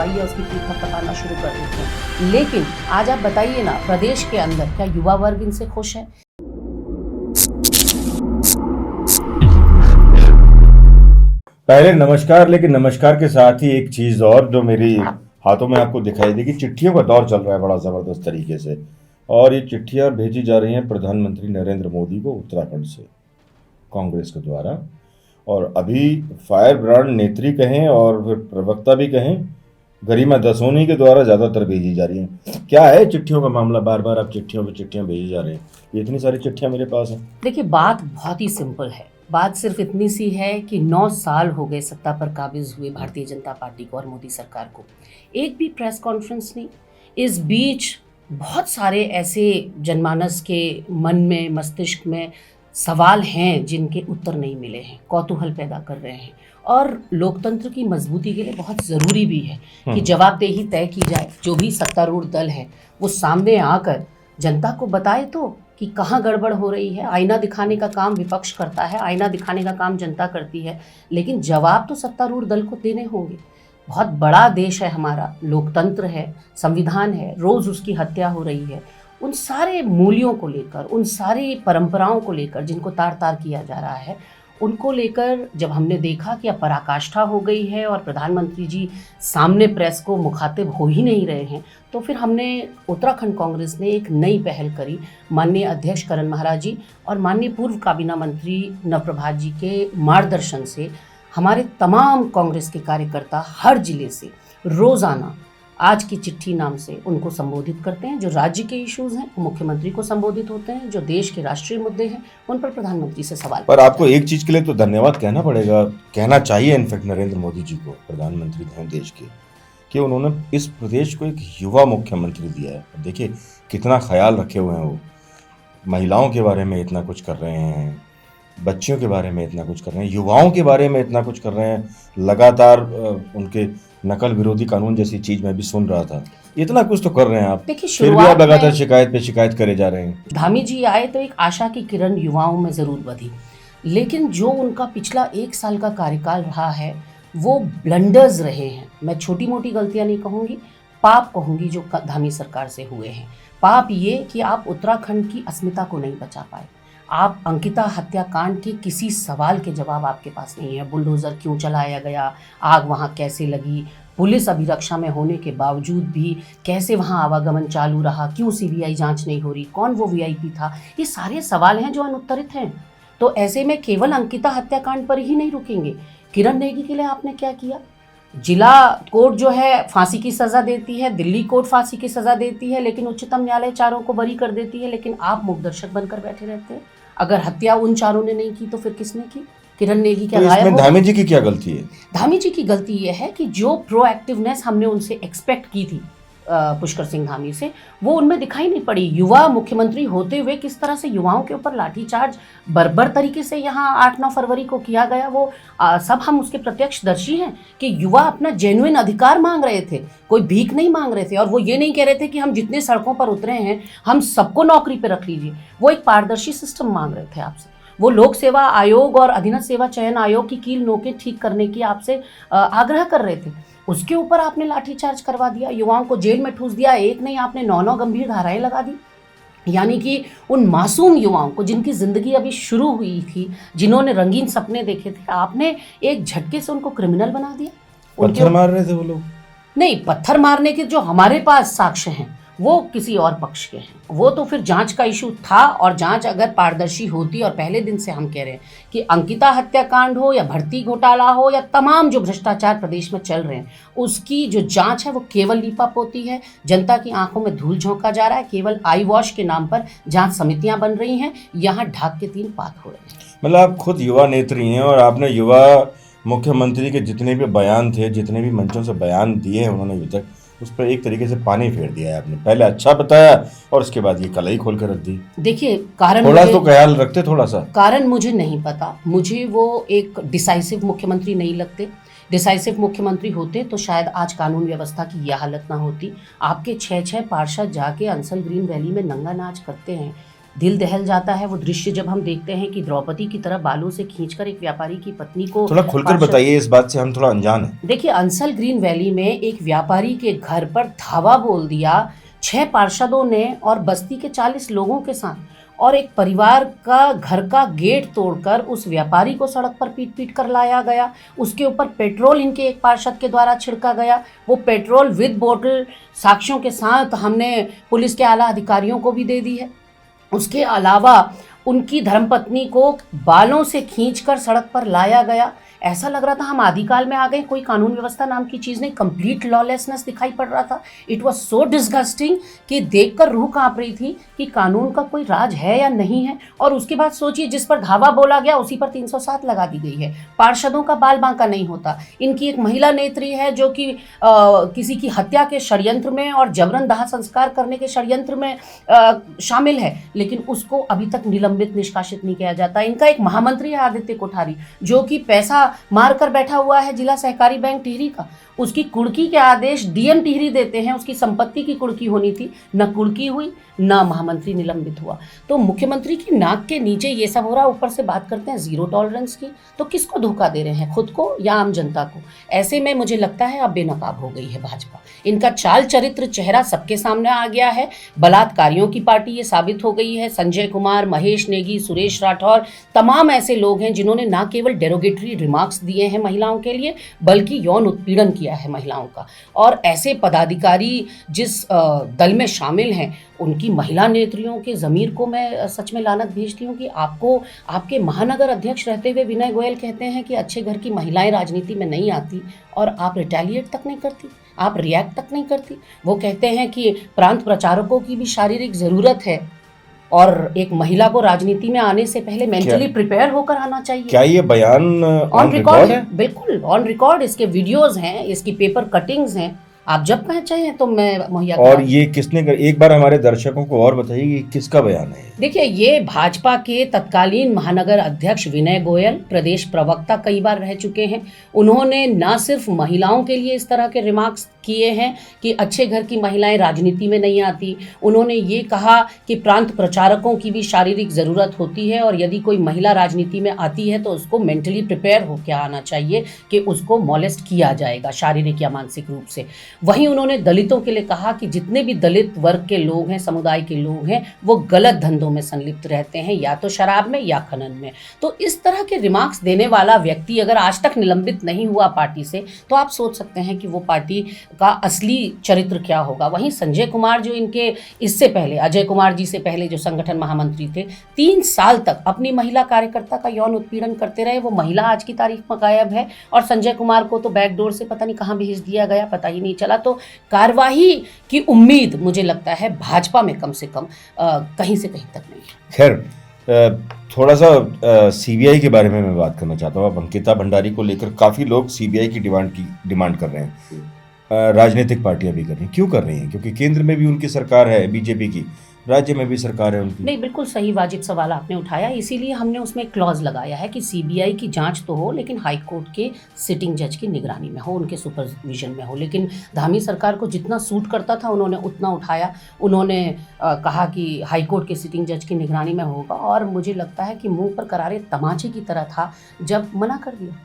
या उसकी पीठ थपथपाना शुरू कर देते हैं। लेकिन आज आप बताइए ना, प्रदेश के अंदर क्या युवा वर्ग इनसे खुश है? पहले नमस्कार, लेकिन नमस्कार के साथ ही एक चीज और जो मेरी हाथों में आपको दिखाई देगी, चिट्ठियों का दौर चल रहा है बड़ा जबरदस्त तरीके से। और ये चिट्ठियां भेजी जा रही हैं प्रधानमंत्री नरेंद्र मोदी को उत्तराखंड से कांग्रेस के द्वारा। और अभी फायर ब्रांड नेत्री कहें और फिर प्रवक्ता भी कहें, गरिमा दसोनी के द्वारा ज़्यादातर भेजी जा रही हैं। क्या है चिट्ठियों का मामला? बार बार आप चिट्ठियों पर चिट्ठियां भेजी जा रहे हैं, ये इतनी सारी चिट्ठियां मेरे पास हैं। देखिए, बात बहुत ही सिंपल है। बात सिर्फ इतनी सी है कि 9 साल हो गए सत्ता पर काबिज हुए भारतीय जनता पार्टी को और मोदी सरकार को। एक भी प्रेस कॉन्फ्रेंस नहीं। इस बीच बहुत सारे ऐसे जनमानस के मन में, मस्तिष्क में सवाल हैं जिनके उत्तर नहीं मिले हैं, कौतूहल पैदा कर रहे हैं। और लोकतंत्र की मजबूती के लिए बहुत ज़रूरी भी है कि जवाबदेही तय की जाए। जो भी सत्तारूढ़ दल है वो सामने आकर जनता को बताए तो कि कहाँ गड़बड़ हो रही है। आईना दिखाने का काम विपक्ष करता है, आईना दिखाने का काम जनता करती है, लेकिन जवाब तो सत्तारूढ़ दल को देने होंगे। बहुत बड़ा देश है हमारा, लोकतंत्र है, संविधान है, रोज़ उसकी हत्या हो रही है। उन सारे मूल्यों को लेकर, उन सारी परंपराओं को लेकर जिनको तार तार किया जा रहा है, उनको लेकर जब हमने देखा कि अब पराकाष्ठा हो गई है और प्रधानमंत्री जी सामने प्रेस को मुखातिब हो ही नहीं रहे हैं, तो फिर हमने उत्तराखंड कांग्रेस ने एक नई पहल करी। माननीय अध्यक्ष करण महाराज जी और माननीय पूर्व काबीना मंत्री नवप्रभात जी के मार्गदर्शन से हमारे तमाम कांग्रेस के कार्यकर्ता हर जिले से रोज़ाना आज की चिट्ठी नाम से उनको संबोधित करते हैं। जो राज्य के इश्यूज हैं वो मुख्यमंत्री को संबोधित होते हैं, जो देश के राष्ट्रीय मुद्दे हैं उन पर प्रधानमंत्री से सवाल। पर आपको एक चीज के लिए तो धन्यवाद कहना पड़ेगा, कहना चाहिए इनफैक्ट नरेंद्र मोदी जी को, प्रधानमंत्री हैं देश के, कि उन्होंने इस प्रदेश को एक युवा मुख्यमंत्री दिया है। देखिए कितना ख्याल रखे हुए हैं वो, महिलाओं के बारे में इतना कुछ कर रहे हैं, बच्चियों के बारे में इतना कुछ कर रहे हैं, युवाओं के बारे में इतना कुछ कर रहे हैं। लगातार उनके नकल विरोधी कानून जैसी चीज मैं भी सुन रहा था, इतना कुछ तो कर रहे हैं आप, देखिए फिर भी आप लगातार शिकायत पे शिकायत करे जा रहे हैं। धामी जी आए तो एक आशा की किरण युवाओं में जरूर बधी, लेकिन जो उनका पिछला 1 साल का कार्यकाल रहा है वो ब्लंडर्स रहे हैं। मैं छोटी मोटी गलतियां नहीं कहूँगी, पाप कहूँगी जो धामी सरकार से हुए हैं। पाप ये कि आप उत्तराखंड की अस्मिता को नहीं बचा पाए। आप अंकिता हत्याकांड के किसी सवाल के जवाब आपके पास नहीं है। बुलडोज़र क्यों चलाया गया, आग वहाँ कैसे लगी, पुलिस अभिरक्षा में होने के बावजूद भी कैसे वहाँ आवागमन चालू रहा, क्यों सीबीआई जांच नहीं हो रही, कौन वो वीआईपी था, ये सारे सवाल हैं जो अनुत्तरित हैं। तो ऐसे में केवल अंकिता हत्याकांड पर ही नहीं रुकेंगे। किरण नेगी के लिए आपने क्या किया? जिला कोर्ट जो है फांसी की सज़ा देती है, दिल्ली कोर्ट फांसी की सज़ा देती है, लेकिन उच्चतम न्यायालय चारों को बरी कर देती है, लेकिन आप मूकदर्शक बनकर बैठे रहते हैं। अगर हत्या उन चारों ने नहीं की तो फिर किसने की? किरण नेगी क्या गायब हो? धामी जी की क्या गलती है? धामी जी की गलती यह है कि जो प्रोएक्टिवनेस हमने उनसे एक्सपेक्ट की थी पुष्कर सिंह धामी से, वो उनमें दिखाई नहीं पड़ी। युवा मुख्यमंत्री होते हुए किस तरह से युवाओं के ऊपर लाठीचार्ज बर्बर तरीके से यहाँ 8-9 फरवरी को किया गया, वो सब हम उसके प्रत्यक्षदर्शी हैं कि युवा अपना जेन्युइन अधिकार मांग रहे थे, कोई भीख नहीं मांग रहे थे। और वो ये नहीं कह रहे थे कि हम जितने सड़कों पर उतरे हैं हम सबको नौकरी पर रख लीजिए। वो एक पारदर्शी सिस्टम मांग रहे थे आपसे। वो लोक सेवा आयोग और अधीनस्थ सेवा चयन आयोग की कील नोकें ठीक करने की आपसे आग्रह कर रहे थे। उसके ऊपर आपने लाठीचार्ज करवा दिया, युवाओं को जेल में ठूस दिया। एक नहीं, आपने 9 गंभीर धाराएं लगा दी। यानी कि उन मासूम युवाओं को जिनकी ज़िंदगी अभी शुरू हुई थी, जिन्होंने रंगीन सपने देखे थे, आपने एक झटके से उनको क्रिमिनल बना दिया। पत्थर मार रहे थे वो लोग? नहीं, पत्थर मारने के जो हमारे पास साक्ष्य हैं वो किसी और पक्ष के हैं। वो तो फिर जांच का इशू था, और जांच अगर पारदर्शी होती, और पहले दिन से हम कह रहे हैं कि अंकिता हत्याकांड हो या भर्ती घोटाला हो या तमाम जो भ्रष्टाचार प्रदेश में चल रहे हैं, उसकी जो जांच है वो केवल लीपापोती है। जनता की आंखों में धूल झोंका जा रहा है। केवल आई वॉश के नाम पर जांच समितियां बन रही हैं, यहाँ ढाक के 3 पात हो रहे हैं। मतलब आप खुद युवा नेत्री हैं और आपने युवा मुख्यमंत्री के जितने भी बयान थे, जितने भी मंचों से बयान दिए हैं उन्होंने अभी तक, उस पर एक तरीके से पानी फेर दिया है आपने। पहले अच्छा बताया और उसके बाद ये कलाई खोल कर रख दी। देखिए, कारण थोड़ा तो ख्याल रखते, थोड़ा सा। कारण मुझे नहीं पता, मुझे वो एक डिसाइसिव मुख्यमंत्री नहीं लगते। डिसाइसिव मुख्यमंत्री होते तो शायद आज कानून व्यवस्था की यह हालत ना होती। आपके 6-6 पार्षद जाके अंसल ग्रीन वैली में नंगा नाच करते हैं। दिल दहल जाता है वो दृश्य जब हम देखते हैं कि द्रौपदी की तरह बालों से खींचकर एक व्यापारी की पत्नी को थोड़ा खुलकर पार्षद- बताइए, इस बात से हम थोड़ा अनजान हैं। देखिए, अंसल ग्रीन वैली में एक व्यापारी के घर पर धावा बोल दिया 6 पार्षदों ने और बस्ती के 40 लोगों के साथ, और एक परिवार का घर का गेट तोड़कर उस व्यापारी को सड़क पर पीट पीट कर लाया गया। उसके ऊपर पेट्रोल इनके एक पार्षद के द्वारा छिड़का गया। वो पेट्रोल विद बोतल साक्ष्यों के साथ हमने पुलिस के आला अधिकारियों को भी दे दी है। उसके अलावा उनकी धर्मपत्नी को बालों से खींचकर सड़क पर लाया गया। ऐसा लग रहा था हम आदिकाल में आ गए, कोई कानून व्यवस्था नाम की चीज़ नहीं, कंप्लीट लॉलेसनेस दिखाई पड़ रहा था। इट वाज सो डिस्गस्टिंग कि देखकर रूह कांप रही थी कि कानून का कोई राज है या नहीं है। और उसके बाद सोचिए, जिस पर धावा बोला गया उसी पर 307 लगा दी गई है। पार्षदों का बाल बांका नहीं होता। इनकी एक महिला नेत्री है जो कि किसी की हत्या के षड्यंत्र में और जबरन दाह संस्कार करने के षड्यंत्र में शामिल है, लेकिन उसको अभी तक निलंबित निष्कासित नहीं किया जाता। इनका एक महामंत्री है आदित्य कोठारी, जो कि पैसा मार कर बैठा हुआ है जिला सहकारी बैंक टिहरी का। उसकी कुड़की के आदेश डीएम टिहरी देते हैं। उसकी संपत्ति की कुड़की होनी थी, न कुड़की हुई, न महामंत्री निलंबित हुआ। तो मुख्यमंत्री की नाक के नीचे ये सब हो रहा, ऊपर से बात करते हैं जीरो टॉलरेंस की। तो किसको धोखा दे रहे हैं, खुद को या आम जनता को? ऐसे में मुझे लगता है अब बेनकाब हो गई है भाजपा। इनका चाल चरित्र चेहरा सबके सामने आ गया है। बलात्कारियों की पार्टी ये साबित हो गई है। संजय कुमार, महेश नेगी, सुरेश राठौर, तमाम ऐसे लोग हैं जिन्होंने ना केवल डेरोगेटरी रिमार्क्स दिए हैं महिलाओं के लिए, बल्कि यौन उत्पीड़न किया है महिलाओं का। और ऐसे पदाधिकारी जिस दल में शामिल हैं, उनकी महिला नेत्रियों के ज़मीर को मैं सच में लानत भेजती हूँ कि आपको आपके महानगर अध्यक्ष रहते हुए विनय गोयल कहते हैं कि अच्छे घर की महिलाएं राजनीति में नहीं आती, और आप रिटेलिएट तक नहीं करती, आप रिएक्ट तक नहीं करती। वो कहते हैं कि प्रांत प्रचारकों की भी शारीरिक ज़रूरत है और एक महिला को राजनीति में आने से पहले मेंटली प्रिपेयर होकर आना चाहिए। क्या ये बयान ऑन रिकॉर्ड है? बिल्कुल ऑन रिकॉर्ड। इसके वीडियोस हैं, इसकी पेपर कटिंग्स हैं। आप जब कहें चाहिए तो मैं मुहैया और ये किसने एक बार हमारे दर्शकों को और बताइए ये किसका बयान है? देखिए, ये भाजपा के तत्कालीन महानगर अध्यक्ष विनय गोयल, प्रदेश प्रवक्ता कई बार रह चुके हैं। उन्होंने न सिर्फ महिलाओं के लिए इस तरह के रिमार्क्स किए हैं कि अच्छे घर की महिलाएं राजनीति में नहीं आती, उन्होंने ये कहा कि प्रांत प्रचारकों की भी शारीरिक ज़रूरत होती है और यदि कोई महिला राजनीति में आती है तो उसको मेंटली प्रिपेयर होकर आना चाहिए कि उसको मॉलेस्ट किया जाएगा शारीरिक या मानसिक रूप से। वहीं उन्होंने दलितों के लिए कहा कि जितने भी दलित वर्ग के लोग हैं, समुदाय के लोग हैं, वो गलत धंधों में संलिप्त रहते हैं, या तो शराब में या खनन में। तो इस तरह के रिमार्क्स देने वाला व्यक्ति अगर आज तक निलंबित नहीं हुआ पार्टी से, तो आप सोच सकते हैं कि वो पार्टी का असली चरित्र क्या होगा। वहीं संजय कुमार, जो इनके इससे पहले अजय कुमार जी से पहले जो संगठन महामंत्री थे, 3 साल तक अपनी महिला कार्यकर्ता का यौन उत्पीड़न करते रहे। वो महिला आज की तारीख में गायब है और संजय कुमार को तो बैकडोर से पता नहीं कहाँ भेज दिया गया, पता ही नहीं चला। तो कार्यवाही की उम्मीद मुझे लगता है भाजपा में कम से कम कहीं से कहीं तक नहीं है। खैर, थोड़ा सा सीबीआई के बारे में मैं बात करना चाहता हूँ। अब अंकिता भंडारी को लेकर काफ़ी लोग सीबीआई की डिमांड कर रहे हैं। राजनीतिक पार्टियां भी कर रही हैं। क्यों कर रही हैं? क्योंकि केंद्र में भी उनकी सरकार है बीजेपी की, राज्य में भी सरकार है उनकी। नहीं, बिल्कुल सही वाजिब सवाल आपने उठाया। इसीलिए हमने उसमें क्लॉज लगाया है कि सीबीआई की जांच तो हो, लेकिन हाई कोर्ट के सिटिंग जज की निगरानी में हो, उनके सुपरविजन में हो। लेकिन धामी सरकार को जितना सूट करता था उन्होंने उतना उठाया। उन्होंने कहा कि हाई कोर्ट के सिटिंग जज की निगरानी में होगा, और मुझे लगता है कि मुंह पर करारे तमाचे की तरह था जब मना कर दिया।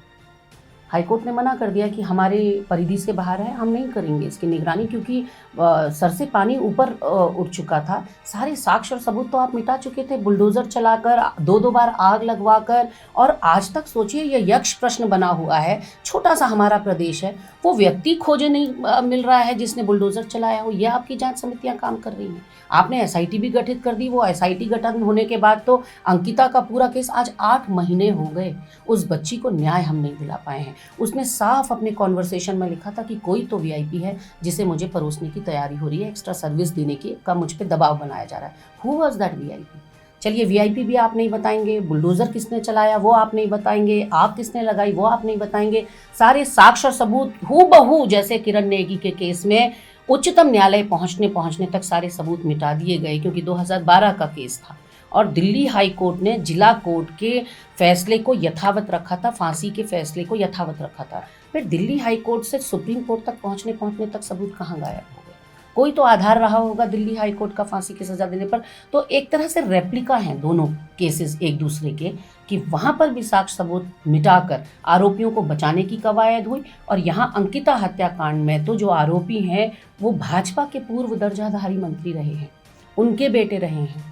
हाईकोर्ट ने मना कर दिया कि हमारे परिधि से बाहर है, हम नहीं करेंगे इसकी निगरानी, क्योंकि सर से पानी ऊपर उठ चुका था। सारे साक्ष्य और सबूत तो आप मिटा चुके थे, बुलडोज़र चलाकर, 2 बार आग लगवाकर। और आज तक सोचिए, ये यक्ष प्रश्न बना हुआ है। छोटा सा हमारा प्रदेश है, वो व्यक्ति खोजे नहीं मिल रहा है जिसने बुलडोज़र चलाया हो। यह आपकी जांच समितियां काम कर रही हैं। आपने एसआईटी भी गठित कर दी। वो एसआईटी गठन होने के बाद तो अंकिता का पूरा केस आज 8 महीने हो गए। उस बच्ची को न्याय हम नहीं दिला पाए हैं। उसने साफ अपने कॉन्वर्सेशन में लिखा था कि कोई तो वीआईपी है जिसे मुझे परोसने की तैयारी हो रही है, एक्स्ट्रा सर्विस देने की का मुझ पे दबाव बनाया जा रहा है। Who was that VIP? चलिए, वीआईपी भी आप नहीं बताएंगे, बुलडोज़र किसने चलाया वो आप नहीं बताएंगे, आग किसने लगाई वो आप नहीं बताएंगे। सारे साक्ष्य और सबूत हूबहू जैसे किरण नेगी के केस में उच्चतम न्यायालय पहुंचने तक सारे सबूत मिटा दिए गए, क्योंकि 2012 का केस था और दिल्ली हाई कोर्ट ने जिला कोर्ट के फैसले को यथावत रखा था, फांसी के फैसले को यथावत रखा था। फिर दिल्ली हाई कोर्ट से सुप्रीम कोर्ट तक पहुंचने तक सबूत कहाँ गायब हो गए? कोई तो आधार रहा होगा दिल्ली हाई कोर्ट का फांसी की सज़ा देने पर। तो एक तरह से रेप्लिका हैं दोनों केसेस एक दूसरे के, कि वहाँ पर भी साक्ष्य सबूत मिटाकर आरोपियों को बचाने की कवायद हुई, और यहाँ अंकिता हत्याकांड में तो जो आरोपी हैं वो भाजपा के पूर्व दर्जाधारी मंत्री रहे हैं, उनके बेटे रहे हैं।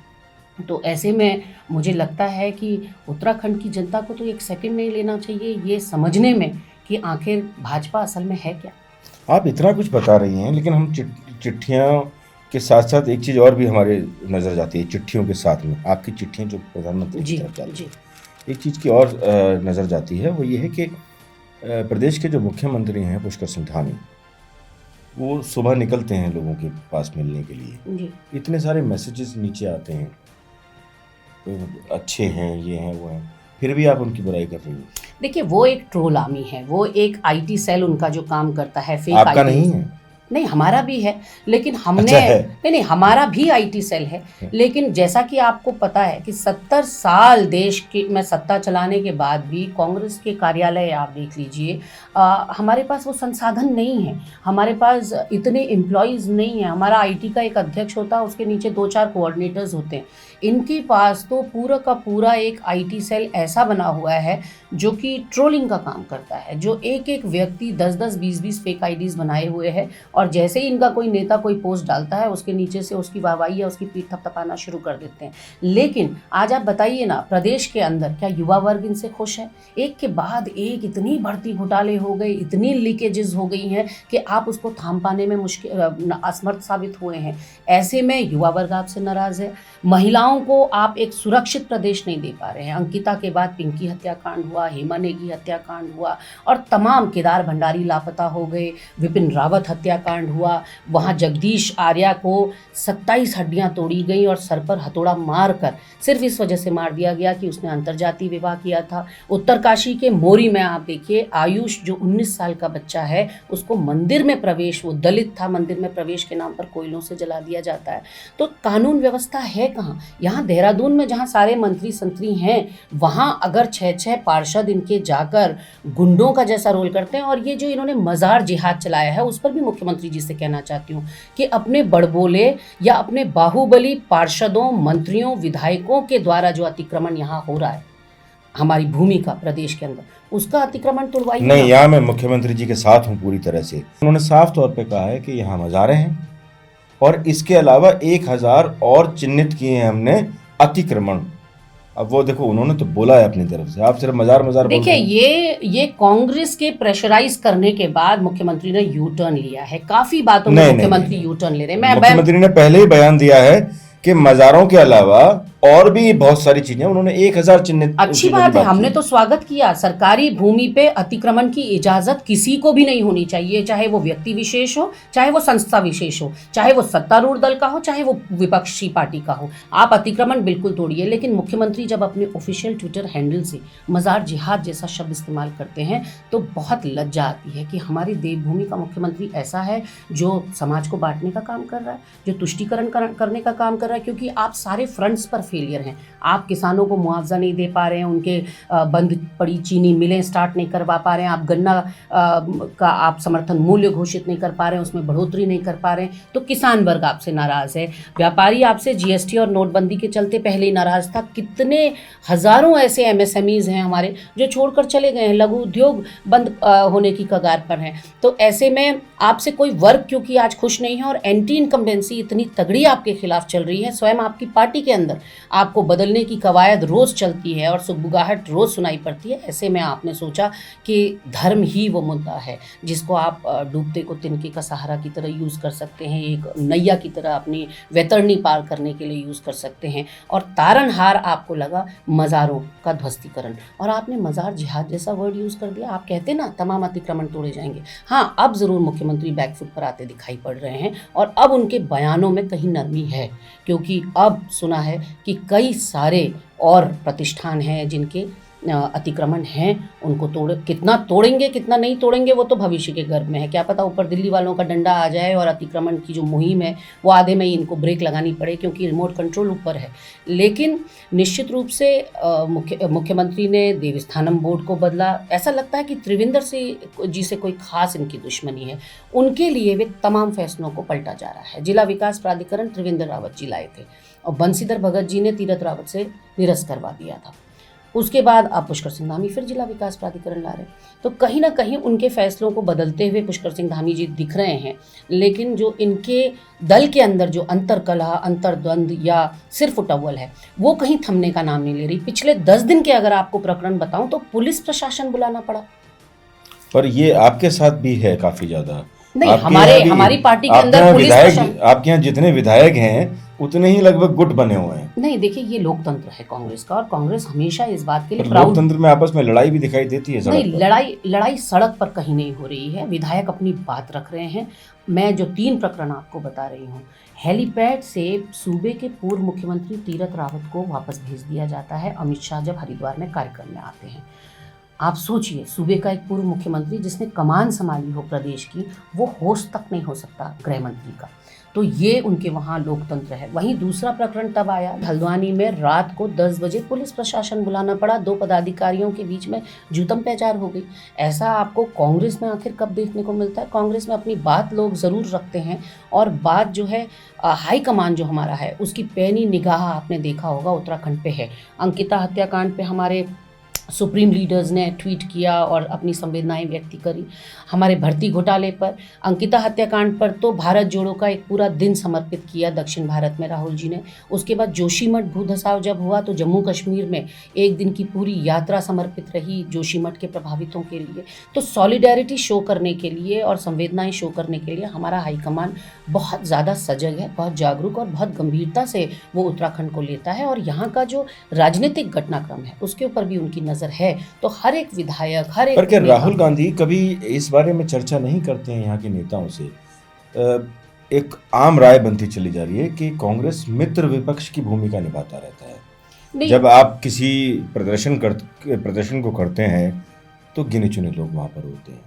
तो ऐसे में मुझे लगता है कि उत्तराखंड की जनता को तो एक सेकंड नहीं लेना चाहिए ये समझने में कि आखिर भाजपा असल में है क्या। आप इतना कुछ बता रही हैं, लेकिन हम चिट्ठियों के साथ साथ एक चीज़ और भी हमारे नज़र जाती है। चिट्ठियों के साथ में आपकी चिट्ठियाँ जो प्रधानमंत्री की तरफ जाती हैं, एक चीज़ की और नज़र जाती है, वो ये है कि प्रदेश के जो मुख्यमंत्री हैं पुष्कर सिंह धामी, वो सुबह निकलते हैं लोगों के पास मिलने के लिए। जी। इतने सारे मैसेजेस नीचे आते हैं, अच्छे हैं, ये हैं, वो हैं, फिर भी आप उनकी बुराई कर रही हैं। देखिए, वो एक ट्रोल आर्मी है, वो एक आईटी सेल उनका जो काम करता है, फेक आपका IT नहीं है? नहीं, हमारा भी है, लेकिन हमने अच्छा है। नहीं, हमारा भी आईटी सेल है। लेकिन जैसा कि आपको पता है कि 70 साल देश की में सत्ता चलाने के बाद भी कांग्रेस के कार्यालय आप देख लीजिए, हमारे पास वो संसाधन नहीं है, हमारे पास इतने एम्प्लॉयज़ नहीं है। हमारा आईटी का एक अध्यक्ष होता है, उसके नीचे 2-4 कोऑर्डिनेटर्स होते हैं। इनके पास तो पूरा का पूरा एक आईटी सेल ऐसा बना हुआ है जो कि ट्रोलिंग का काम करता है, जो एक व्यक्ति 10-10, 20-20 फेक आईडीज़ बनाए हुए है, और जैसे ही इनका कोई नेता कोई पोस्ट डालता है उसके नीचे से उसकी वाहवाही या उसकी पीठ थपथपाना शुरू कर देते हैं। लेकिन आज आप बताइए ना, प्रदेश के अंदर क्या युवा वर्ग इनसे खुश है? एक के बाद एक इतनी भर्ती घोटाले हो गए, इतनी लीकेजेस हो गई हैं कि आप उसको थाम पाने में असमर्थ साबित हुए हैं। ऐसे में युवा वर्ग आपसे नाराज़ है। महिलाओं को आप एक सुरक्षित प्रदेश नहीं दे पा रहे हैं। अंकिता के बाद पिंकी हत्याकांड हुआ, हेमा नेगी हत्याकांड हुआ, और तमाम, केदार भंडारी लापता हो गए, विपिन रावत हत्याकांड हुआ, वहाँ जगदीश आर्या को 27 हड्डियाँ तोड़ी गई और सर पर हथौड़ा मारकर सिर्फ इस वजह से मार दिया गया कि उसने अंतर्जातीय विवाह किया था। उत्तरकाशी के मोरी में आप देखिए, आयुष जो 19 साल का बच्चा है, उसको मंदिर में प्रवेश, वो दलित था, मंदिर में प्रवेश के नाम पर कोयलों से जला दिया जाता है। तो कानून व्यवस्था है कहाँ? यहाँ देहरादून में जहाँ सारे मंत्री संतरी हैं, वहाँ अगर 6-6 पार्षद इनके जाकर गुंडों का जैसा रोल करते हैं, और ये जो इन्होंने मज़ार जिहाद चलाया है, उस पर भी मुख्यमंत्री जी से कहना चाहती हूँ कि अपने बड़बोले या अपने बाहुबली पार्षदों, मंत्रियों, विधायकों के द्वारा जो अतिक्रमण यहाँ हो रहा है हमारी भूमि का प्रदेश के अंदर, उसका अतिक्रमण तुड़वाइए। नहीं, यहाँ मैं मुख्यमंत्री जी के साथ हूँ पूरी तरह से। उन्होंने साफ तौर पे कहा है कि यहाँ मज़ारें हैं, और इसके अलावा 1000 और चिन्हित किए हैं हमने अतिक्रमण। अब वो देखो, उन्होंने तो बोला है अपनी तरफ से, आप सिर्फ मज़ार बोल देखिए, रहे हैं। ये कांग्रेस के प्रेशराइज करने के बाद मुख्यमंत्री ने यू टर्न लिया है। काफी बातों में मुख्यमंत्री यू टर्न ले रहे हैं। मुख्यमंत्री ने पहले ही बयान दिया है कि मज़ारों के अलावा और भी बहुत सारी चीजें, उन्होंने 1000 चिन्हित। अच्छी बात है, हमने तो स्वागत किया। सरकारी भूमि पे अतिक्रमण की इजाजत किसी को भी नहीं होनी चाहिए, चाहे वो व्यक्ति विशेष हो, चाहे वो संस्था विशेष हो, चाहे वो सत्तारूढ़ दल का हो, चाहे वो विपक्षी पार्टी का हो। आप अतिक्रमण बिल्कुल तोड़िए, लेकिन मुख्यमंत्री जब अपने ऑफिशियल ट्विटर हैंडल से मज़ार जिहाद जैसा शब्द इस्तेमाल करते हैं तो बहुत लज्जा आती है कि हमारी देवभूमि का मुख्यमंत्री ऐसा है जो समाज को बांटने का काम कर रहा है, जो तुष्टीकरण करने का काम कर रहा है। क्योंकि आप सारे फ्रंट्स पर फेलियर हैं। आप किसानों को मुआवजा नहीं दे पा रहे हैं, उनके बंद पड़ी चीनी मिलें स्टार्ट नहीं करवा पा रहे हैं, आप गन्ना का आप समर्थन मूल्य घोषित नहीं कर पा रहे हैं, उसमें बढ़ोतरी नहीं कर पा रहे हैं, तो किसान वर्ग आपसे नाराज़ है। व्यापारी आपसे जीएसटी और नोटबंदी के चलते पहले ही नाराज़ था। कितने हज़ारों ऐसे एमएसएमईज हैं हमारे जो छोड़कर चले गए हैं, लघु उद्योग बंद होने की कगार पर हैं। तो ऐसे में आपसे कोई वर्ग क्योंकि आज खुश नहीं है, और एंटी इनकम्बेंसी इतनी तगड़ी आपके खिलाफ चल रही है, स्वयं आपकी पार्टी के अंदर आपको बदलने की कवायद रोज़ चलती है और सुगबुगाहट रोज़ सुनाई पड़ती है। ऐसे में आपने सोचा कि धर्म ही वो मुद्दा है जिसको आप डूबते को तिनके का सहारा की तरह यूज़ कर सकते हैं, एक नैया की तरह अपनी वैतरणी पार करने के लिए यूज़ कर सकते हैं। और तारनहार आपको लगा मज़ारों का ध्वस्तीकरण, और आपने मज़ार जिहाद जैसा वर्ड यूज़ कर दिया। आप कहते ना तमाम अतिक्रमण तोड़े जाएंगे। हाँ, अब ज़रूर मुख्यमंत्री बैकफुट पर आते दिखाई पड़ रहे हैं, और अब उनके बयानों में कहीं नरमी है, क्योंकि अब सुना है कि कई सारे और प्रतिष्ठान हैं जिनके अतिक्रमण हैं उनको कितना तोड़ेंगे कितना नहीं तोड़ेंगे वो तो भविष्य के गर्भ में है। क्या पता ऊपर दिल्ली वालों का डंडा आ जाए और अतिक्रमण की जो मुहिम है वो आधे में ही इनको ब्रेक लगानी पड़े, क्योंकि रिमोट कंट्रोल ऊपर है। लेकिन निश्चित रूप से मुख्यमंत्री ने देवस्थानम बोर्ड को बदला। ऐसा लगता है कि त्रिवेंद्र जी से कोई खास इनकी दुश्मनी है, उनके लिए वे तमाम फैसलों को पलटा जा रहा है। जिला विकास प्राधिकरण त्रिवेंद्र रावत जी लाए थे और बंशीधर भगत जी ने तीरथ रावत से निरस्त करवा दिया था। उसके बाद अब पुष्कर सिंह धामी फिर जिला विकास प्राधिकरण ला रहे हैं। तो कहीं ना कहीं उनके फैसलों को बदलते हुए पुष्कर सिंह धामी जी दिख रहे हैं, लेकिन जो इनके दल के अंदर जो अंतरकलह, अंतर्द्वंद या सिर्फ उटव्वल है वो कहीं थमने का नाम नहीं ले रही। पिछले 10 दिन के अगर आपको प्रकरण बताऊं तो पुलिस प्रशासन बुलाना पड़ा। पर ये आपके साथ भी है काफी ज्यादा। नहीं, हमारी पार्टी के अंदर पुलिस प्रशासन, आपके यहाँ जितने विधायक हैं उतने ही लगभग गुट बने हुए हैं। नहीं, देखिए ये लोकतंत्र है कांग्रेस का, और कांग्रेस हमेशा इस बात के लिए लोकतंत्र में आपस में लड़ाई भी दिखाई देती है। नहीं, लड़ाई सड़क पर कहीं नहीं हो रही है। विधायक अपनी बात रख रहे हैं। मैं जो 3 प्रकरण आपको बता रही हूँ, हेलीपैड से सूबे के पूर्व मुख्यमंत्री तीरथ रावत को वापस भेज दिया जाता है अमित शाह जब हरिद्वार में कार्यक्रम में आते हैं। आप सोचिए, सूबे का एक पूर्व मुख्यमंत्री जिसने कमान संभाली हो प्रदेश की, वो होस्ट तक नहीं हो सकता गृह मंत्री का। तो ये उनके वहाँ लोकतंत्र है। वहीं दूसरा प्रकरण तब आया, हल्द्वानी में रात को 10 बजे पुलिस प्रशासन बुलाना पड़ा। 2 पदाधिकारियों के बीच में जूतम पैजार हो गई। ऐसा आपको कांग्रेस में आखिर कब देखने को मिलता है? कांग्रेस में अपनी बात लोग ज़रूर रखते हैं, और बात जो है हाई कमान जो हमारा है उसकी पैनी निगाह आपने देखा होगा उत्तराखंड पे है। अंकिता हत्याकांड पे हमारे सुप्रीम लीडर्स ने ट्वीट किया और अपनी संवेदनाएं व्यक्त करी। हमारे भर्ती घोटाले पर, अंकिता हत्याकांड पर तो भारत जोड़ो का एक पूरा दिन समर्पित किया दक्षिण भारत में राहुल जी ने। उसके बाद जोशीमठ भू धसाव जब हुआ तो जम्मू कश्मीर में एक दिन की पूरी यात्रा समर्पित रही जोशीमठ के प्रभावितों के लिए। तो सॉलिडेरिटी शो करने के लिए और संवेदनाएं शो करने के लिए हमारा हाईकमान बहुत ज़्यादा सजग है, बहुत जागरूक और बहुत गंभीरता से वो उत्तराखंड को लेता है। और यहाँ का जो राजनीतिक घटनाक्रम है उसके ऊपर भी उनकी नज़र है। तो हर एक विधायक, हर एक, पर क्या राहुल गांधी कभी इस बारे में चर्चा नहीं करते हैं यहाँ के नेताओं से? एक आम राय बनती चली जा रही है कि कांग्रेस मित्र विपक्ष की भूमिका निभाता रहता है। जब आप किसी प्रदर्शन को करते हैं तो गिने चुने लोग वहाँ पर होते हैं,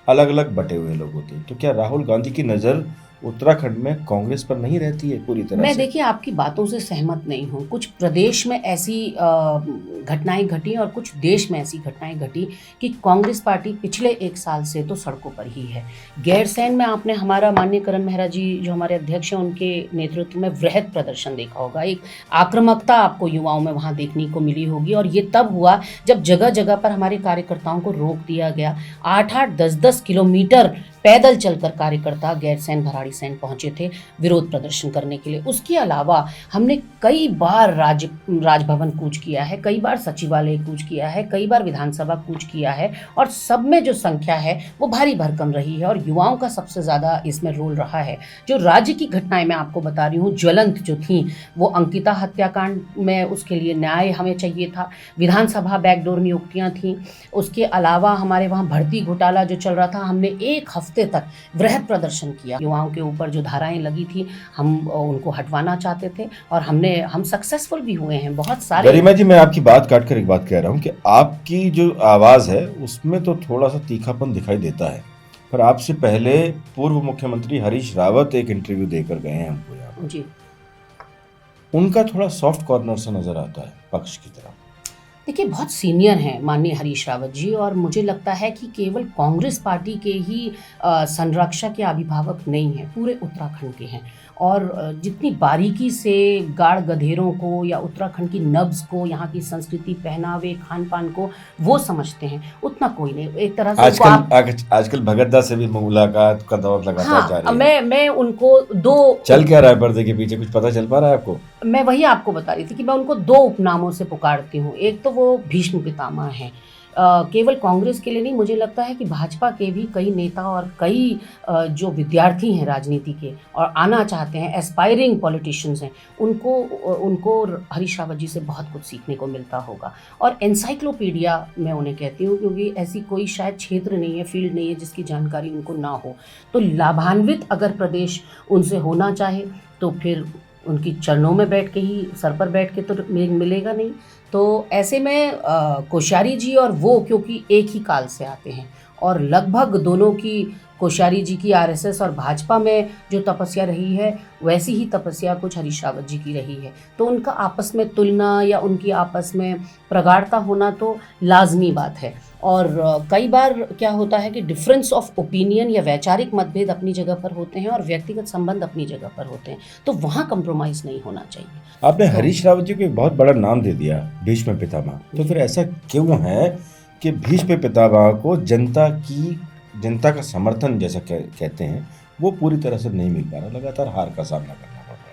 अलग अलग बटे हुए लोग होते हैं। तो क्या राहुल गांधी की नज़र उत्तराखंड में कांग्रेस पर नहीं रहती है पूरी तरह से? मैं देखिए आपकी बातों से सहमत नहीं हूँ। कुछ प्रदेश में ऐसी घटनाएं घटी और कुछ देश में ऐसी घटनाएं घटी कि कांग्रेस पार्टी पिछले 1 साल से तो सड़कों पर ही है। गैरसैंण में आपने हमारा माननीय करण मेहरा जी जो हमारे अध्यक्ष हैं उनके नेतृत्व में वृहद प्रदर्शन देखा होगा। एक आक्रामकता आपको युवाओं में वहाँ देखने को मिली होगी, और ये तब हुआ जब जगह जगह पर हमारे कार्यकर्ताओं को रोक दिया गया। 8-8, 10-10 किलोमीटर पैदल चलकर कार्यकर्ता गैरसैंण भराड़ीसैंण पहुंचे थे विरोध प्रदर्शन करने के लिए। उसके अलावा हमने कई बार राजभवन कूच किया है, कई बार सचिवालय कूच किया है, कई बार विधानसभा कूच किया है, और सब में जो संख्या है वो भारी भरकम रही है और युवाओं का सबसे ज़्यादा इसमें रोल रहा है। जो राज्य की घटनाएं मैं आपको बता रही हूँ ज्वलंत जो थी, वो अंकिता हत्याकांड में उसके लिए न्याय हमें चाहिए था, विधानसभा बैकडोर नियुक्तियाँ थीं, उसके अलावा हमारे वहाँ भर्ती घोटाला जो चल रहा था, हमने 1 हफ्ते तक वृहद प्रदर्शन किया। युवाओं के ऊपर जो धाराएं लगी थी हम उनको हटवाना चाहते थे, और हम सक्सेसफुल भी हुए हैं बहुत सारे। गरिमा जी, मैं आपकी बात काट कर एक बात कह रहा हूं कि आपकी जो आवाज है उसमें तो थोड़ा सा तीखापन दिखाई देता है, पर आपसे पहले पूर्व मुख्यमंत्री हरीश रावत एक इंटरव्यू देकर गए हैं हमको यहाँ जी, उनका थोड़ा सॉफ्ट कॉर्नर सा नजर आता है पक्ष की तरफ। देखिए बहुत सीनियर हैं माननीय हरीश रावत जी, और मुझे लगता है कि केवल कांग्रेस पार्टी के ही संरक्षक या अभिभावक नहीं हैं, पूरे उत्तराखंड के हैं। और जितनी बारीकी से गाढ़ गधेरों को या उत्तराखंड की नब्ज को, यहाँ की संस्कृति, पहनावे, खान पान को वो समझते हैं, उतना कोई नहीं। एक तरह से आजकल भगत दास से भी मुलाकात का दौर लगातार जारी है। मैं उनको 2 चल क्या रहा है पर्दे के पीछे, कुछ पता चल पा रहा है आपको? मैं वही आपको बता रही थी कि मैं उनको 2 उपनामों से पुकारती हूँ। एक तो वो भीष्म पितामह हैं, केवल कांग्रेस के लिए नहीं, मुझे लगता है कि भाजपा के भी कई नेता और कई जो विद्यार्थी हैं राजनीति के और आना चाहते हैं, एस्पायरिंग पॉलिटिशियंस हैं, उनको हरीश रावत जी से बहुत कुछ सीखने को मिलता होगा। और एनसाइक्लोपीडिया मैं उन्हें कहती हूँ, क्योंकि ऐसी कोई शायद क्षेत्र नहीं है, फील्ड नहीं है जिसकी जानकारी उनको ना हो। तो लाभान्वित अगर प्रदेश उनसे होना चाहे तो फिर उनकी चरणों में बैठ के ही, सर पर बैठ के तो मिलेगा नहीं। तो ऐसे में कोश्यारी जी और वो क्योंकि एक ही काल से आते हैं और लगभग दोनों की, कोश्यारी जी की आरएसएस और भाजपा में जो तपस्या रही है वैसी ही तपस्या कुछ हरीश रावत जी की रही है। तो उनका आपस में तुलना या उनकी आपस में प्रगाढ़ता होना तो लाजमी बात है। और कई बार क्या होता है कि डिफरेंस ऑफ ओपिनियन या वैचारिक मतभेद अपनी जगह पर होते हैं और व्यक्तिगत संबंध अपनी जगह पर होते हैं, तो वहाँ कंप्रोमाइज़ नहीं होना चाहिए। आपने हरीश रावत जी को एक बहुत बड़ा नाम दे दिया, भीष्म पितामह, तो फिर ऐसा क्यों है कि भीष्म पितामह को जनता का समर्थन जैसा कहते हैं वो पूरी तरह से नहीं मिल पा रहा, लगातार हार का सामना करना पड़ रहा है?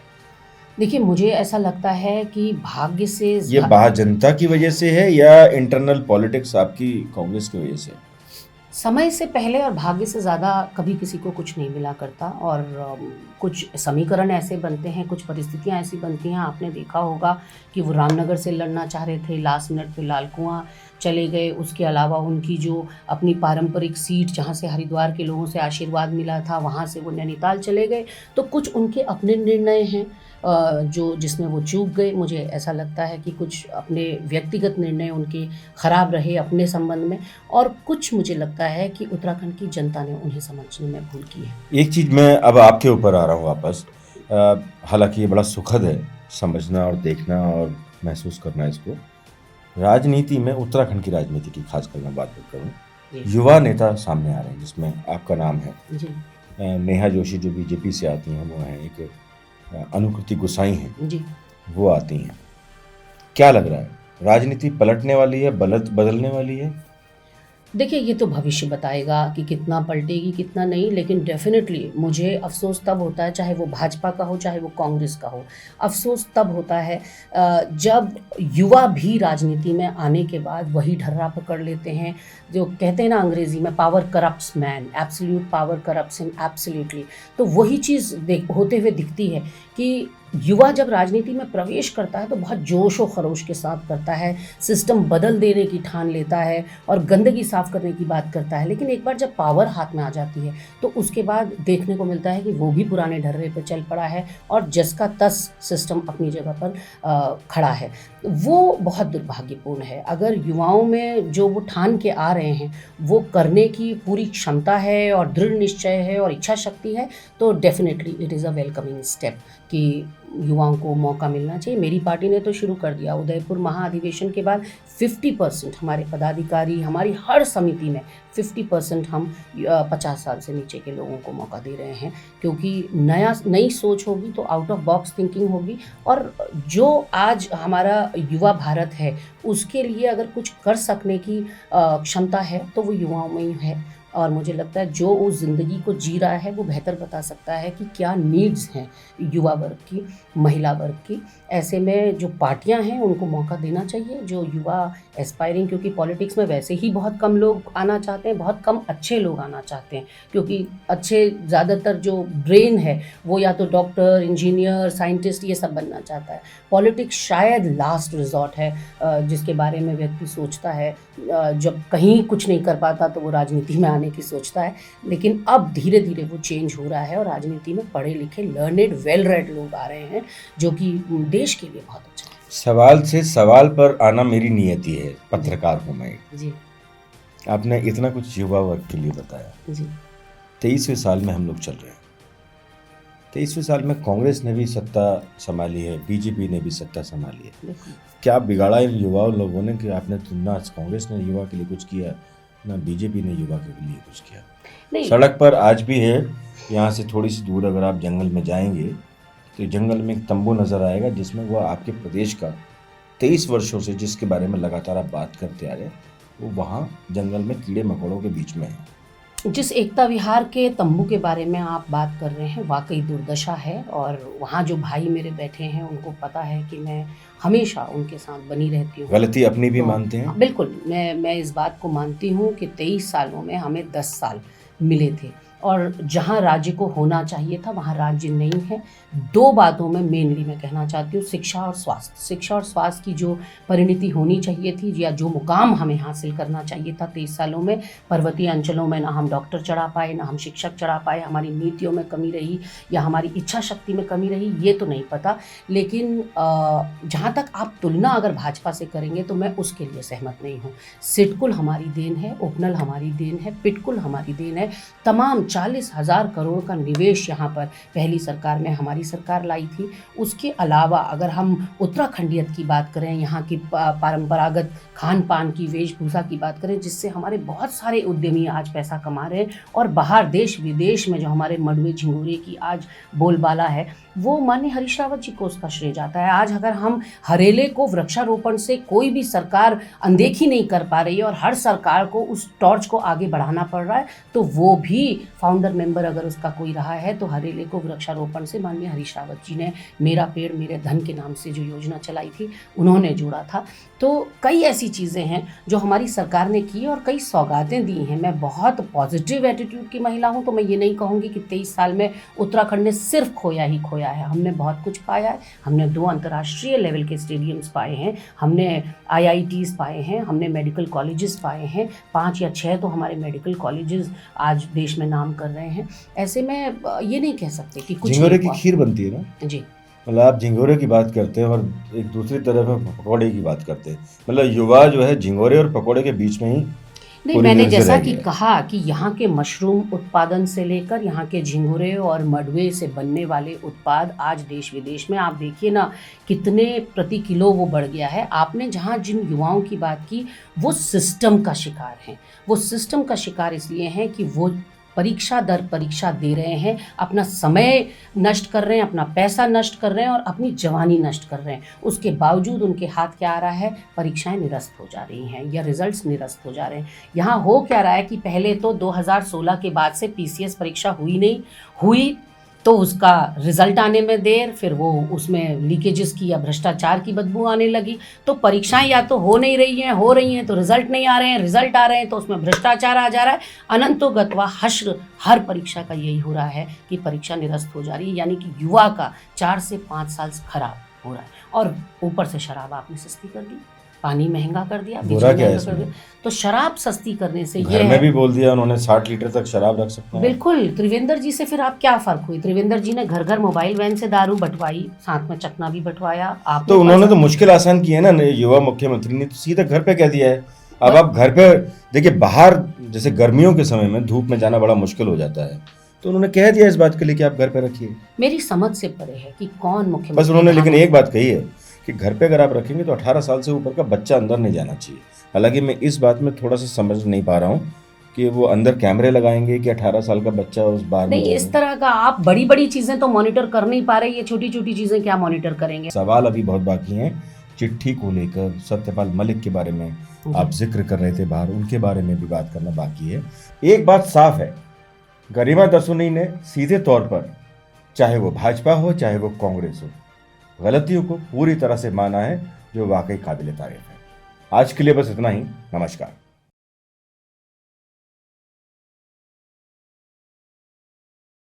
देखिए, मुझे ऐसा लगता है कि भाग्य से ये बाहर जनता की वजह से है या इंटरनल पॉलिटिक्स आपकी कांग्रेस की वजह से? समय से पहले और भाग्य से ज़्यादा कभी किसी को कुछ नहीं मिला करता। और कुछ समीकरण ऐसे बनते हैं, कुछ परिस्थितियां ऐसी बनती हैं। आपने देखा होगा कि वो रामनगर से लड़ना चाह रहे थे, लास्ट मिनट पे लाल कुआं चले गए। उसके अलावा उनकी जो अपनी पारंपरिक सीट जहाँ से हरिद्वार के लोगों से आशीर्वाद मिला था वहाँ से वो नैनीताल चले गए। तो कुछ उनके अपने निर्णय हैं जो जिसमें वो चूक गए। मुझे ऐसा लगता है कि कुछ अपने व्यक्तिगत निर्णय उनके ख़राब रहे अपने संबंध में, और कुछ मुझे लगता है कि उत्तराखंड की जनता ने उन्हें समझने में भूल की है। एक चीज़ मैं अब आपके ऊपर आ रहा हूँ वापस, हालांकि ये बड़ा सुखद है समझना और देखना और महसूस करना इसको। राजनीति में, उत्तराखंड की राजनीति की खासकर मैं बात करूँ, युवा नेता सामने आ रहे हैं जिसमें आपका नाम है जी। नेहा जोशी जो बीजेपी से आती हैं वो हैं, एक अनुकृति गुसाई हैं जी। वो आती हैं। क्या लग रहा है, राजनीति पलटने वाली है, बदलने वाली है? देखिए, ये तो भविष्य बताएगा कि कितना पलटेगी कितना नहीं, लेकिन डेफिनेटली मुझे अफसोस तब होता है, चाहे वो भाजपा का हो चाहे वो कांग्रेस का हो, अफसोस तब होता है जब युवा भी राजनीति में आने के बाद वही ढर्रा पकड़ लेते हैं। जो कहते हैं ना अंग्रेजी में, power corrupts man, absolute power corrupts him absolutely. तो वही चीज़ होते हुए दिखती है कि युवा जब राजनीति में प्रवेश करता है तो बहुत जोश और खरोश के साथ करता है, सिस्टम बदल देने की ठान लेता है और गंदगी साफ करने की बात करता है। लेकिन एक बार जब पावर हाथ में आ जाती है तो उसके बाद देखने को मिलता है कि वो भी पुराने ढर्रे पर चल पड़ा है और जस का तस सिस्टम अपनी जगह पर खड़ा है। वो बहुत दुर्भाग्यपूर्ण है। अगर युवाओं में जो वो ठान के आ रहे हैं वो करने की पूरी क्षमता है और दृढ़ निश्चय है और इच्छा शक्ति है, तो definitely it is a welcoming step कि युवाओं को मौका मिलना चाहिए। मेरी पार्टी ने तो शुरू कर दिया। उदयपुर महाअधिवेशन के बाद 50% हमारे पदाधिकारी, हमारी हर समिति में 50% हम 50 साल से नीचे के लोगों को मौका दे रहे हैं, क्योंकि नई सोच होगी तो आउट ऑफ बॉक्स थिंकिंग होगी। और जो आज हमारा युवा भारत है उसके लिए अगर कुछ कर सकने की क्षमता है तो वो युवाओं में ही है। और मुझे लगता है जो उस ज़िंदगी को जी रहा है वो बेहतर बता सकता है कि क्या नीड्स हैं युवा वर्ग की, महिला वर्ग की। ऐसे में जो पार्टियां हैं उनको मौका देना चाहिए, जो युवा एस्पायरिंग, क्योंकि पॉलिटिक्स में वैसे ही बहुत कम लोग आना चाहते हैं, बहुत कम अच्छे लोग आना चाहते हैं, क्योंकि अच्छे ज़्यादातर जो ब्रेन है वो या तो डॉक्टर, इंजीनियर, साइंटिस्ट ये सब बनना चाहता है। पॉलिटिक्स शायद लास्ट रिजॉर्ट है जिसके बारे में व्यक्ति सोचता है। जब कहीं कुछ नहीं कर पाता तो वो राजनीति में आने की सोचता है। लेकिन अब धीरे धीरे वो चेंज हो रहा है और राजनीति में पढ़े लिखे, लर्नेड, वेल रेड लोग आ रहे हैं, जो कि देश के लिए बहुत अच्छा है। सवाल से सवाल पर आना मेरी नियति है, पत्रकार हूँ मैं जी। आपने इतना कुछ युवा वर्ग के लिए बताया। जी। 23वें साल में हम लोग चल रहे हैं। 23वें साल में कांग्रेस ने भी सत्ता संभाली है, बीजेपी ने भी सत्ता संभाली है। क्या बिगाड़ा इन युवा लोगों ने कि आपने ना कांग्रेस ने युवा के लिए कुछ किया, ना बीजेपी ने युवा के लिए कुछ किया? नहीं। सड़क पर आज भी है, यहाँ से थोड़ी सी दूर अगर आप जंगल में जाएंगे तो जंगल में एक तंबू नज़र आएगा जिसमें वो आपके प्रदेश का 23 वर्षों से जिसके बारे में लगातार आप बात करते आ रहे हैं, वो वहाँ जंगल में कीड़े मकोड़ों के बीच में है। जिस एकता विहार के तंबू के बारे में आप बात कर रहे हैं वाकई दुर्दशा है, और वहाँ जो भाई मेरे बैठे हैं उनको पता है कि मैं हमेशा उनके साथ बनी रहती हूँ। गलती अपनी भी मानते हैं? बिल्कुल, मैं इस बात को मानती हूँ कि 23 सालों में हमें 10 साल मिले थे और जहां राज्य को होना चाहिए था वहां राज्य नहीं है। दो बातों में मेनली मैं कहना चाहती हूँ, शिक्षा और स्वास्थ्य। शिक्षा और स्वास्थ्य की जो परिणति होनी चाहिए थी या जो मुकाम हमें हासिल करना चाहिए था 23 सालों में, पर्वतीय अंचलों में ना हम डॉक्टर चढ़ा पाए, ना हम शिक्षक चढ़ा पाए, हमारी नीतियों में कमी रही या हमारी इच्छा शक्ति में कमी रही, ये तो नहीं पता। लेकिन जहाँ तक आप तुलना अगर भाजपा से करेंगे तो मैं उसके लिए सहमत नहीं हूँ। सिडकुल हमारी देन है, उपनल हमारी देन है, पिटकुल हमारी देन है। तमाम 40,000 करोड़ का निवेश यहाँ पर पहली सरकार में हमारी सरकार लाई थी। उसके अलावा अगर हम उत्तराखंडियत की बात करें, यहाँ की परंपरागत खान पान की, वेशभूषा की बात करें, जिससे हमारे बहुत सारे उद्यमी आज पैसा कमा रहे हैं और बाहर देश विदेश में जो हमारे मडवे झिंगोरे की आज बोलबाला है, वो माननीय हरीश रावत जी को उसका श्रेय जाता है। आज अगर हम हरेले को वृक्षारोपण से कोई भी सरकार अनदेखी नहीं कर पा रही है और हर सरकार को उस टॉर्च को आगे बढ़ाना पड़ रहा है, तो वो भी फाउंडर मेंबर अगर उसका कोई रहा है तो हरेले को वृक्षारोपण से माननीय हरीश रावत जी ने मेरा पेड़ मेरे धन के नाम से जो योजना चलाई थी उन्होंने जोड़ा था। तो कई ऐसी चीज़ें हैं जो हमारी सरकार ने की और कई सौगातें दी हैं। मैं बहुत पॉजिटिव एटीट्यूड की महिला हूँ, तो मैं ये नहीं कहूँगी कि 23 साल में उत्तराखंड ने सिर्फ खोया ही खोया है। हमने बहुत कुछ पाया है। हमने 2 अंतर्राष्ट्रीय लेवल के स्टेडियम्स पाए हैं, हमने IITs पाए हैं, हमने मेडिकल कॉलेजेस पाए हैं, 5 या 6 तो हमारे मेडिकल कॉलेजेस आज देश में नाम कर रहे हैं। ऐसे में ये नहीं कह सकते कि कुछ झिंगोरे की खीर बनती है ना जी। मतलब आप झिंगोरे की बात करते हैं और एक दूसरी तरफ पकौड़े की बात करते हैं। मतलब युवा जो है झिंगोरे और पकौड़े के बीच में ही नहीं, पूरी मैंने तरह से जैसा रह कि गया। कहा कि यहाँ के मशरूम उत्पादन से लेकर यहाँ के झिंगुरे और मडवे से बनने वाले उत्पाद आज देश विदेश में आप देखिए ना कितने प्रति किलो वो बढ़ गया है। आपने जहाँ जिन युवाओं की बात की वो सिस्टम का शिकार हैं। वो सिस्टम का शिकार इसलिए हैं कि वो परीक्षा दर परीक्षा दे रहे हैं, अपना समय नष्ट कर रहे हैं, अपना पैसा नष्ट कर रहे हैं और अपनी जवानी नष्ट कर रहे हैं। उसके बावजूद उनके हाथ क्या आ रहा है, परीक्षाएं निरस्त हो जा रही हैं या रिजल्ट्स निरस्त हो जा रहे हैं। यहाँ हो क्या रहा है कि पहले तो 2016 के बाद से PCS परीक्षा हुई नहीं, हुई तो उसका रिजल्ट आने में देर, फिर वो उसमें लीकेजेस की या भ्रष्टाचार की बदबू आने लगी। तो परीक्षाएं या तो हो नहीं रही हैं, हो रही हैं तो रिजल्ट नहीं आ रहे हैं, रिजल्ट आ रहे हैं तो उसमें भ्रष्टाचार आ जा रहा है। अनंतो गत्वा हश्र हर परीक्षा का यही हो रहा है कि परीक्षा निरस्त हो जा रही है, यानी कि युवा का 4 से 5 साल खराब हो रहा है। और ऊपर से शराब आपने सस्ती कर दी, पानी महंगा कर दिया, बिजली बुरा क्या है महंगा कर इसमें? दिया। तो शराब सस्ती करने से घर ये में है, भी बोल दिया उन्होंने 60 लीटर तक शराब रख सकते हैं। बिल्कुल। त्रिवेंद्र जी से फिर आप क्या फर्क हुई? त्रिवेंद्र जी ने घर घर मोबाइल वैन से दारू बंटवाई, साथ में चखना भी बंटवाया। आप तो उन्होंने तो मुश्किल आसान की है ना युवा मुख्यमंत्री ने तो सीधा घर पे कह दिया है। अब आप घर पे देखिए, बाहर जैसे गर्मियों के समय में धूप में जाना बड़ा मुश्किल हो जाता है, तो उन्होंने कह दिया इस बात के लिए कि आप घर पे रखिए। मेरी समझ से परे है कि कौन बस मुख्यमंत्री उन्होंने लेकिन था। एक बात कही है कि घर पे अगर आप रखेंगे तो 18 साल से ऊपर का बच्चा अंदर नहीं जाना चाहिए। हालांकि मैं इस बात में थोड़ा सा समझ नहीं पा रहा हूँ कि वो अंदर कैमरे लगाएंगे कि 18 साल का बच्चा उस बार में नहीं, इस तरह का आप बड़ी बड़ी चीजें तो मॉनिटर कर नहीं पा रहे, ये छोटी छोटी चीजें क्या मॉनिटर करेंगे? सवाल अभी बहुत बाकी हैं। चिट्ठी को लेकर सत्यपाल मलिक के बारे में आप जिक्र कर रहे थे बाहर, उनके बारे में भी बात करना बाकी है। एक बात साफ है, गरिमा दसोनी ने सीधे तौर पर, चाहे वो भाजपा हो चाहे वो कांग्रेस हो, गलतियों को पूरी तरह से माना है, जो वाकई काबिल तारीफ है। आज के लिए बस इतना ही। नमस्कार।